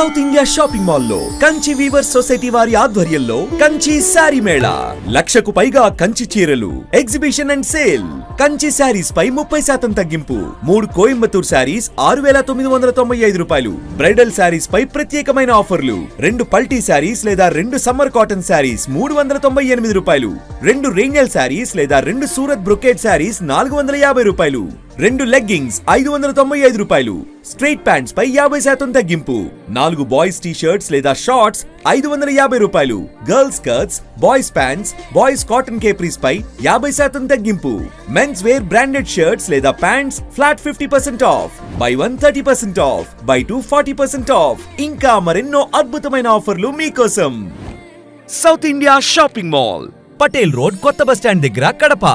South India shopping mall లో Kanchi Weaver society వారి ఆధ్వర్యంలో కంచి శారీ మేళా 1,00,000కు పైగా కంచి చీరలు exhibition and sale. Kanchi saris పై 30% తగ్గింపు. 3 కోయంబత్తూర్ శారీస్ 6,995 రూపాయలు. బ్రైడల్ శారీస్ పై ప్రత్యేకమైన ఆఫర్లు. 2 పల్టీ శారీస్ లేదా 2 సమ్మర్ కాటన్ శారీస్ 398 రూపాయలు. 2 రేంజల్ శారీస్ లేదా 2 సూరత్ బ్రొకేట్ శారీస్ 450 రూపాయలు. 2 లెగ్గింగ్స్ 595 రూపాయలు. స్ట్రైట్ ప్యాంట్స్ పై 50% తగ్గింపు. 4 బాయ్స్ టీ షర్ట్స్ లేదా షార్ట్స్ 550 రూపాయలు. Girls skirts, boys pants, boys cotton capris పై 50% తగ్గింపు. మెన్స్ వేర్ బ్రాండెడ్ షర్ట్స్ లేదా pants flat 50% off. Buy 1 30% off. Buy 2 40% off. ఇంకా మరెన్నో అద్భుతమైన ఆఫర్లు మీకోసం. South India shopping mall, Patel road, కొత్త బస్టాండ్ దగ్గర, కడప.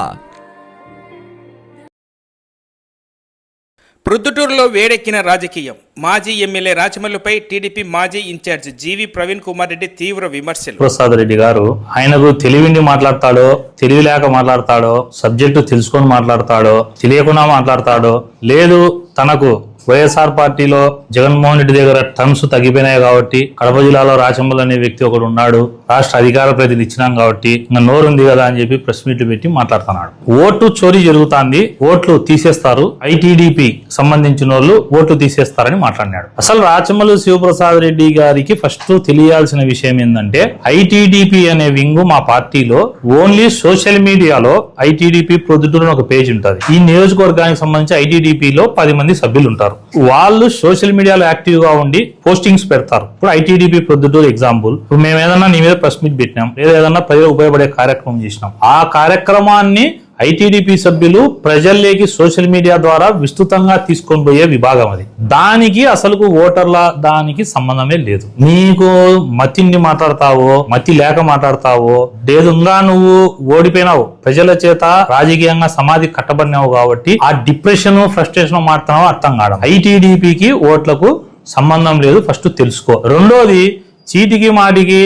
ప్రొద్దుటూరులో వేడెక్కిన రాజకీయం. మాజీ ఎమ్మెల్యే రాచమల్లుపై టీడీపీ మాజీ ఇన్ఛార్జ్ జీవి ప్రవీణ్ కుమార్ రెడ్డి తీవ్ర విమర్శలు. ప్రసాద్ రెడ్డి గారు ఆయనకు తెలివిండి మాట్లాడతాడో, తెలివి లేక మాట్లాడతాడో, సబ్జెక్టు తెలుసుకొని మాట్లాడతాడో, తెలియకుండా మాట్లాడతాడో, లేదు తనకు వైఎస్ఆర్ పార్టీలో జగన్మోహన్ రెడ్డి దగ్గర టర్మ్స్ తగ్గిపోయినాయి కాబట్టి కడప జిల్లాలో రాచమల్లు అనే వ్యక్తి ఒకడు ఉన్నాడు, రాష్ట్ర అధికార ప్రతినిధి ఇచ్చినాం కాబట్టి ఇంకా నోరుంది కదా అని చెప్పి ప్రెస్ మీట్లు పెట్టి మాట్లాడుతున్నాడు. ఓటు చోరీ జరుగుతుంది, ఓట్లు తీసేస్తారు, ఐటీడీపీ సంబంధించిన వాళ్ళు ఓట్లు తీసేస్తారని మాట్లాడినాడు. అసలు రాచమల్లు శివప్రసాద్ రెడ్డి గారికి ఫస్ట్ తెలియాల్సిన విషయం ఏంటంటే, ఐటీడీపీ అనే వింగు మా పార్టీలో ఓన్లీ సోషల్ మీడియాలో ఐటీడీపీ ప్రొద్దుటూరు ఒక పేజ్ ఉంటుంది. ఈ నియోజకవర్గానికి సంబంధించి ఐటీడీపీలో 10 మంది సభ్యులు ఉంటారు. వాళ్ళు సోషల్ మీడియాలో యాక్టివ్ గా ఉండి పోస్టింగ్స్ పెడతారు. ఇప్పుడు ఐటీడీపీ ప్రొద్దుటూరు ఎగ్జాంపుల్, ఇప్పుడు మేము ఏదన్నా నీ మీద ప్రెస్ మీట్ పెట్టినాం, లేదా ఏదన్నా ప్రజలకు ఉపయోగపడే కార్యక్రమం చేసినాం, ఆ కార్యక్రమాన్ని ఐటీడీపీ సభ్యులు ప్రజల్లోకి సోషల్ మీడియా ద్వారా విస్తృతంగా తీసుకొని పోయే విభాగం అది. దానికి అసలు ఓటర్ల దానికి సంబంధమే లేదు. నీకు మతిని మాట్లాడతావో, మతి లేక మాట్లాడతావో, లేదుగా నువ్వు ఓడిపోయినావు, ప్రజల చేత రాజకీయంగా సమాధి కట్టబడినావు కాబట్టి ఆ డిప్రెషన్ ఫ్రస్ట్రేషన్ మాట్లాడుతున్నావు అర్థం కావడం. ఐటీడీపీకి ఓట్లకు సంబంధం లేదు, ఫస్ట్ తెలుసుకో. రెండోది, చీటికి మాటికి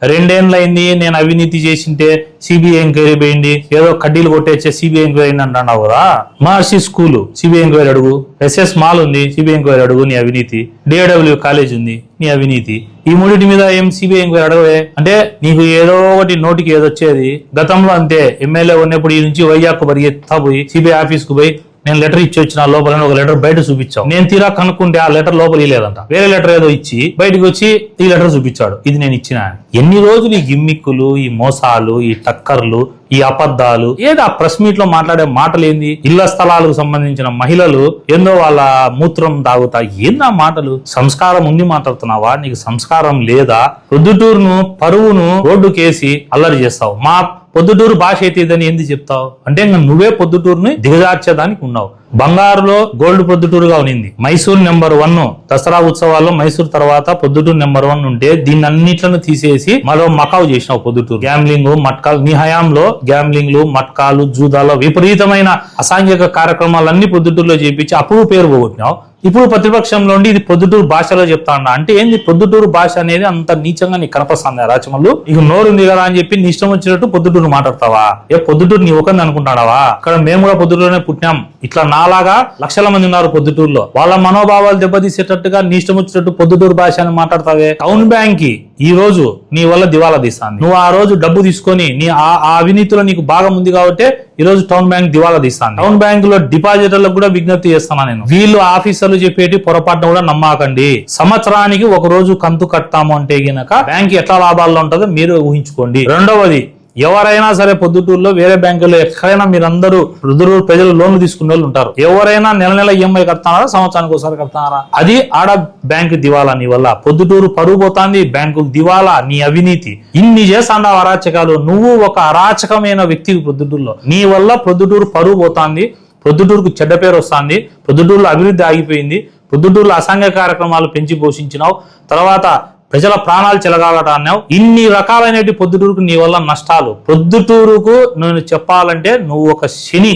2 ఏళ్ళైంది నేను అవినీతి చేసింటే సిబిఐ ఎంక్వైరీ పోయింది, ఏదో కడ్డీలు కొట్టేచ్చే సిబిఐ ఎంక్వైరీ అంటున్నావు కదా. మహర్షి స్కూల్ సిబిఐ ఎంక్వైరీ అడుగు, ఎస్ఎస్ మాల్ ఉంది సిబిఐ ఎంక్వైరీ అడుగు నీ అవినీతి, డిఏడబ్ల్యూ కాలేజ్ ఉంది నీ అవినీతి. ఈ మూడింటి మీద ఏం సిబిఐ ఎంక్వైరీ అడగవే? అంటే నీకు ఏదో ఒకటి నోటికి ఏదొచ్చేది. గతంలో అంతే, ఎమ్మెల్యే ఉన్నప్పుడు ఈ నుంచి వైజాగ్ పరిగెత్తా పోయి సిబిఐ ఆఫీస్ కు పోయి నేను లెటర్ ఇచ్చి వచ్చిన లోపల ఒక లెటర్ బయట చూపించావు. నేను తీరా కనుక్కుంటే ఆ లెటర్ లోపల ఇలేదంట, వేరే లెటర్ ఏదో ఇచ్చి బయటకు వచ్చి ఈ లెటర్ చూపించాడు, ఇది నేను ఇచ్చిన. ఎన్ని రోజులు ఈ గిమ్మిక్కులు, ఈ మోసాలు, ఈ టక్కర్లు, ఈ అబద్ధాలు, ఏదో ఆ ప్రెస్ మీట్ లో మాట్లాడే మాటలు ఏంది? ఇళ్ల స్థలాలకు సంబంధించిన మహిళలు ఏందో వాళ్ళ మూత్రం తాగుతా, ఏందా మాటలు? సంస్కారం ఉండి మాట్లాడుతున్నావా? నీకు సంస్కారం లేదా? ప్రొద్దుటూరును పరువును రోడ్డుకేసి అల్లరి చేస్తావు. మా పొద్దుటూరు భాష అయితే ఇదని ఎందుకు చెప్తావు? అంటే ఇంకా నువ్వే పొద్దుటూరుని దిగజార్చేదానికి ఉన్నావు. బంగారులో గోల్డ్ పొద్దుటూరుగా ఉన్నింది. మైసూర్ నెంబర్ 1 దసరా ఉత్సవాల్లో మైసూర్ తర్వాత పొద్దుటూరు నెంబర్ 1 ఉంటే దీన్ని అన్నిట్లను తీసేసి మరో మకావు చేసినావు పొద్దుటూరు. గ్యాంబ్లింగ్, మట్కాలు, నీ హయాంలో గ్యాంబ్లింగ్లు, మట్కాలు, జూదాలు, విపరీతమైన అసాంఘిక కార్యక్రమాలన్నీ పొద్దుటూరులో చేపించి అప్పుడు పేరు పోగొట్టినావు. ఇప్పుడు ప్రతిపక్షంలో ఉండి ఇది పొద్దుటూరు భాషలో చెప్తా ఉన్నా అంటే ఏంది? పొద్దుటూరు భాష అనేది అంత నీచంగా నీకు కనపస్తుంది రాచమల్లు. ఇక నోరుంది కదా అని చెప్పి నీ ఇష్టం వచ్చినట్టు పొద్దుటూరు మాట్లాడతావా? ఏ పొద్దుటూరు నీ ఒకంది అనుకుంటాడావా? ఇక్కడ మేము కూడా పొద్దుటూరులోనే పుట్టినాం. ఇట్లా నాలాగా లక్షల మంది ఉన్నారు పొద్దుటూరులో. వాళ్ళ మనోభావాలు దెబ్బతీసేటట్టుగా నీ ఇష్టం వచ్చినట్టు పొద్దుటూరు భాష అని మాట్లాడతావే. టౌన్ బ్యాంక్ కి ఈ రోజు నీ వల్ల దివాలా తీస్తాను. నువ్వు ఆ రోజు డబ్బు తీసుకొని నీ ఆ అవినీతిలో నీకు భాగం ఉంది కాబట్టి ఈ రోజు టౌన్ బ్యాంక్ దివాలా తీస్తాను. టౌన్ బ్యాంక్ లో డిపాజిటర్లకు కూడా విజ్ఞప్తి చేస్తాను నేను, వీళ్ళు ఆఫీసర్లు చెప్పేటి పొరపాటును కూడా నమ్మకండి. సంవత్సరానికి ఒక రోజు కంతు కట్టాము అంటే గనక బ్యాంక్ ఎట్లా లాభాల్లో ఉంటుందో మీరు ఊహించుకోండి. రెండవది, ఎవరైనా సరే పొద్దుటూరులో వేరే బ్యాంకుల్లో ఎక్కడైనా మీరందరూ పొద్దుటూరు ప్రజలు లోన్లు తీసుకునే వాళ్ళు ఉంటారు. ఎవరైనా నెల నెల ఈఎంఐ కడతారా, సంవత్సరానికి ఒకసారి కడతారా? అది ఆడ బ్యాంకు దివాలా. నీ వల్ల పొద్దుటూరు పరుగు పోతాంది, బ్యాంకు దివాలా, నీ అవినీతి. ఇన్ని చేస్తాండావు అరాచకాలు. నువ్వు ఒక అరాచకమైన వ్యక్తివి పొద్దుటూరులో. నీ వల్ల పొద్దుటూరు పరుగు పోతాంది, పొద్దుటూరుకు చెడ్డ పేరు వస్తుంది, పొద్దుటూరులో అభివృద్ధి ఆగిపోయింది, పొద్దుటూరులో అసాంఘిక కార్యక్రమాలు పెంచి పోషించినావు, తర్వాత ప్రజల ప్రాణాలు చెలగాలన్నావు. ఇన్ని రకాలైన పొద్దుటూరుకు నీ వల్ల నష్టాలు. పొద్దుటూరుకు నేను చెప్పాలంటే నువ్వు ఒక శని.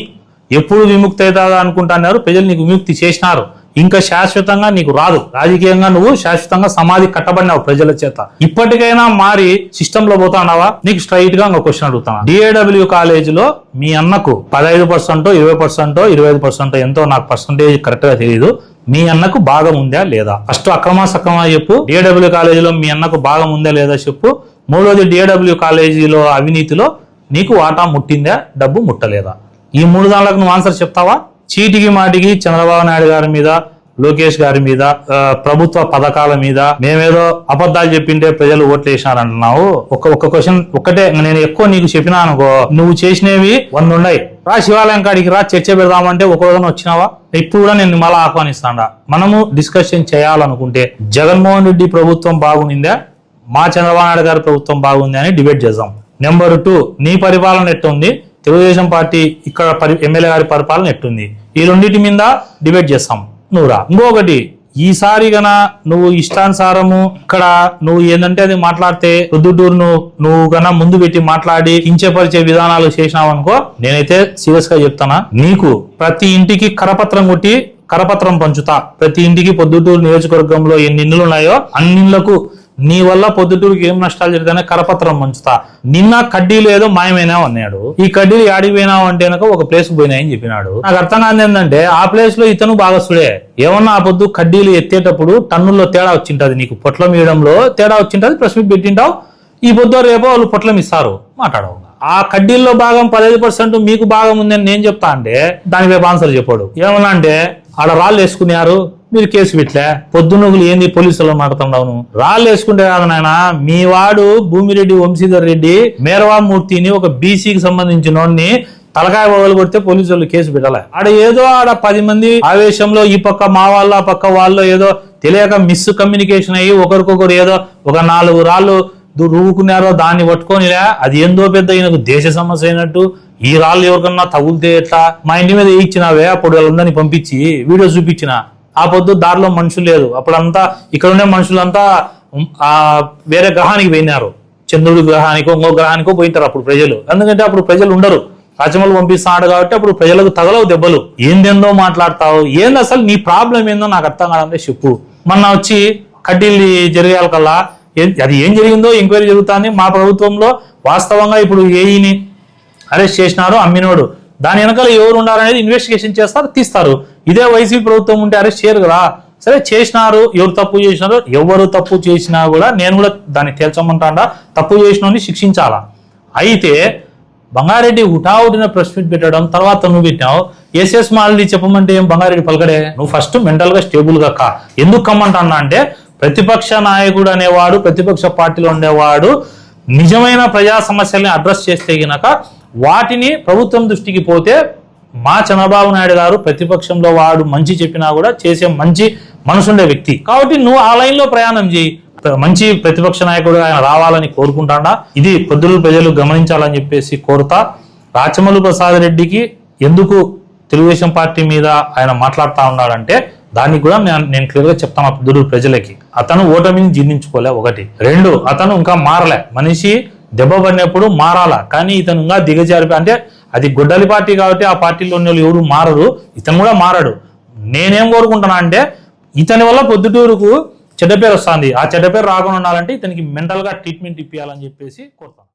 ఎప్పుడు విముక్తి అవుతుందా అనుకుంటున్నారు, ప్రజలు నీకు విముక్తి చేసినారు. ఇంకా శాశ్వతంగా నీకు రాదు. రాజకీయంగా నువ్వు శాశ్వతంగా సమాధి కట్టబడినావు ప్రజల చేత. ఇప్పటికైనా మారి సిస్టమ్ లో పోతాడావా? నీకు స్ట్రైట్ గా ఒక క్వశ్చన్ అడుగుతాను. DAW కాలేజీలో మీ అన్నకు 15%, 20%, 25% ఎంతో నాకు పర్సంటేజ్ కరెక్ట్ గా తెలియదు. మీ అన్నకు భాగం ఉందా లేదా? ఫస్ట్ అక్రమ సక్రమ చెప్పు. DAW కాలేజీలో మీ అన్నకు భాగం ఉందా లేదా చెప్పు. మూడోది DAW కాలేజీలో అవినీతిలో నీకు వాటా ముట్టిందా, డబ్బు ముట్టలేదా? ఈ 3 దానికి నువ్వు ఆన్సర్ చెప్తావా? చీటికి మాటికి చంద్రబాబు నాయుడు గారి మీద, లోకేష్ గారి మీద, ప్రభుత్వ పథకాల మీద మేమేదో అబద్ధాలు చెప్పింటే ప్రజలు ఓట్లు వేసినారంటున్నావు. ఒక క్వశ్చన్ ఒక్కటే నేను ఎక్కువ నీకు చెప్పినా అనుకో, నువ్వు చేసినవి 100 ఉన్నాయి. రా శివాలయం కాడికి రా, చర్చ పెడదామంటే ఒక రోజున వచ్చినావా? ఇప్పుడు కూడా నేను మళ్ళా ఆహ్వానిస్తాడా. మనము డిస్కషన్ చేయాలనుకుంటే జగన్మోహన్ రెడ్డి ప్రభుత్వం బాగుందా, మా చంద్రబాబు నాయుడు గారి ప్రభుత్వం బాగుంది అని డిబేట్ చేద్దాం. నెంబర్ 2, నీ పరిపాలన ఎట్టుంది, తెలుగుదేశం పార్టీ ఇక్కడ ఎమ్మెల్యే గారి పరిపాలన ఎట్టుంది, ఈ రెండింటి మీద డిబేట్ చేస్తాం. నువ్వు రా. ఇంకొకటి, ఈసారి గన నువ్వు ఇష్టానుసారము ఇక్కడ నువ్వు ఏంటంటే అది మాట్లాడితే రుద్దుటూరును నువ్వు గన ముందు పెట్టి మాట్లాడి కించపరిచే విధానాలు చేసినావు అనుకో, నేనైతే సీరియస్ గా చెప్తానా, నీకు ప్రతి ఇంటికి కరపత్రం కొట్టి కరపత్రం పంచుతా. ప్రతి ఇంటికి పొద్దుటూరు నియోజకవర్గంలో ఎన్ని ఇళ్ళు ఉన్నాయో అన్ని ఇళ్లకు నీ వల్ల పొద్దుటూరుకి ఏం నష్టాలు జరిగితే కరపత్రం పంచుతా. నిన్న కడ్డీలు ఏదో మాయమైనావు అన్నాడు. ఈ కడ్డీలు ఆడిపోయినావు అంటే ఒక ప్లేస్ పోయినాయని చెప్పినాడు. నాకు అర్థం కాదు ఏంటంటే ఆ ప్లేస్ లో ఇతను భాగస్తుడే. ఏమన్నా ఆ పొద్దు కడ్డీలు ఎత్తేటప్పుడు టన్నుల్లో తేడా వచ్చింటది, నీకు పొట్లం ఇవ్వడంలో తేడా వచ్చింటది, ప్రెస్ మీట్ పెట్టింటావు. ఈ పొద్దు రేపో వాళ్ళు పొట్లం ఇస్తారు, మాట్లాడవు. ఆ కడ్డీల్లో భాగం 15% మీకు భాగం ఉందని నేను చెప్తా అంటే దాని వైపు ఆన్సర్ చెప్పాడు. ఏమన్నా అంటే ఆడ రాళ్ళు వేసుకున్నారు, మీరు కేసు పెట్టలే. పొద్దున్నగులు ఏంది పోలీసులు మాట్లాడుతున్నావు? రాళ్ళు వేసుకుంటే కాదు నాయన, మీ వాడు భూమిరెడ్డి వంశీధర్ రెడ్డి మేరవా మూర్తిని ఒక బీసీకి సంబంధించిన తలకాయ బొగలు కొడితే పోలీసులు కేసు పెట్టాలి. ఆడ ఏదో ఆడ 10 మంది ఆవేశంలో ఈ పక్క మా వాళ్ళు ఆ పక్క వాళ్ళు ఏదో తెలియక మిస్ కమ్యూనికేషన్ అయ్యి ఒకరికొకరు ఏదో ఒక 4 రాళ్ళు రువ్వుకున్నారో దాన్ని పట్టుకోనిలే. అది ఏందో పెద్ద ఈయనకు దేశ సమస్య అయినట్టు. ఈ రాళ్ళు ఎవరికన్నా తగులితే ఎట్లా? మా ఇంటి మీద ఇచ్చినావే, అప్పుడు వాళ్ళందరినీ పంపించి వీడియో చూపించిన. ఆ పొద్దు దారిలో మనుషులు లేదు, అప్పుడంతా ఇక్కడ ఉండే మనుషులంతా వేరే గ్రహానికి పోయినారు. చంద్రుడి గ్రహానికో ఇంకో గ్రహానికో పోయింటారు అప్పుడు ప్రజలు. ఎందుకంటే అప్పుడు ప్రజలు ఉండరు, రాజ్యములు పంపిస్తున్నాడు కాబట్టి అప్పుడు ప్రజలకు తగలవు దెబ్బలు. ఏందేందో మాట్లాడతావు, ఏంది అసలు నీ ప్రాబ్లం ఏందో నాకు అర్థం కాదంటే చెప్పు. మొన్న వచ్చి కడ్డీలు జరిగాల కల్లా అది ఏం జరిగిందో ఎంక్వైరీ జరుగుతుంది. మా ప్రభుత్వంలో వాస్తవంగా ఇప్పుడు ఏఈని అరెస్ట్ చేసినారు, అమ్మినోడు. దాని వెనకాల ఎవరు ఉండాలనేది ఇన్వెస్టిగేషన్ చేస్తారు, తీస్తారు. ఇదే వైసీపీ ప్రభుత్వం ఉంటే అరెస్ట్ చేయరు కదా. సరే చేసినారు, ఎవరు తప్పు చేసినారో, ఎవరు తప్పు చేసినా కూడా నేను కూడా దాన్ని తేల్చమంటాడా, తప్పు చేసినోని శిక్షించాలా. అయితే బంగారెడ్డి హుటాహుటిన ప్రెస్ మీట్ పెట్టడం, తర్వాత నువ్వు పెట్టావు. ఎస్ఎస్ మాల్ది చెప్పమంటే ఏం బంగారెడ్డి పలకడే. నువ్వు ఫస్ట్ మెంటల్ గా స్టేబుల్ గా కా. ఎందుకు కమ్మంటానా అంటే ప్రతిపక్ష నాయకుడు అనేవాడు, ప్రతిపక్ష పార్టీలో ఉండేవాడు నిజమైన ప్రజా సమస్యల్ని అడ్రస్ చేస్తే గనక వాటిని ప్రభుత్వం దృష్టికి పోతే మా చంద్రబాబు నాయుడు గారు ప్రతిపక్షంలో వాడు మంచి చెప్పినా కూడా చేసే మంచి మనసుండే వ్యక్తి. కాబట్టి నువ్వు ఆ లైన్ లో ప్రయాణం చేయి. మంచి ప్రతిపక్ష నాయకుడు ఆయన రావాలని కోరుకుంటాడా. ఇది పొద్దులు ప్రజలు గమనించాలని చెప్పేసి కోరుతా. రాచమల్లు ప్రసాద్ రెడ్డికి ఎందుకు తెలుగుదేశం పార్టీ మీద ఆయన మాట్లాడుతూ ఉన్నాడంటే దానికి కూడా నేను క్లియర్ గా చెప్తాను పొద్దులు ప్రజలకి. అతను ఓటమిని జీర్ణించుకోలే, 1. 2, అతను ఇంకా మారలే. మనిషి దెబ్బ పడినప్పుడు మారాలా, కానీ ఇతను ఇంకా దిగజారిపి అంటే అది గొడ్డలి పార్టీ కాబట్టి ఆ పార్టీలో ఉన్న వాళ్ళు ఎవరు మారరు, ఇతను కూడా మారాడు. నేనేం కోరుకుంటున్నా అంటే ఇతని వల్ల పొద్దుటూరుకు చెడ్డ పేరు వస్తుంది. ఆ చెడ్డ పేరు రాకుండా ఉండాలంటే ఇతనికి మెంటల్ గా ట్రీట్మెంట్ ఇప్పించాలని చెప్పేసి కోరుతాను.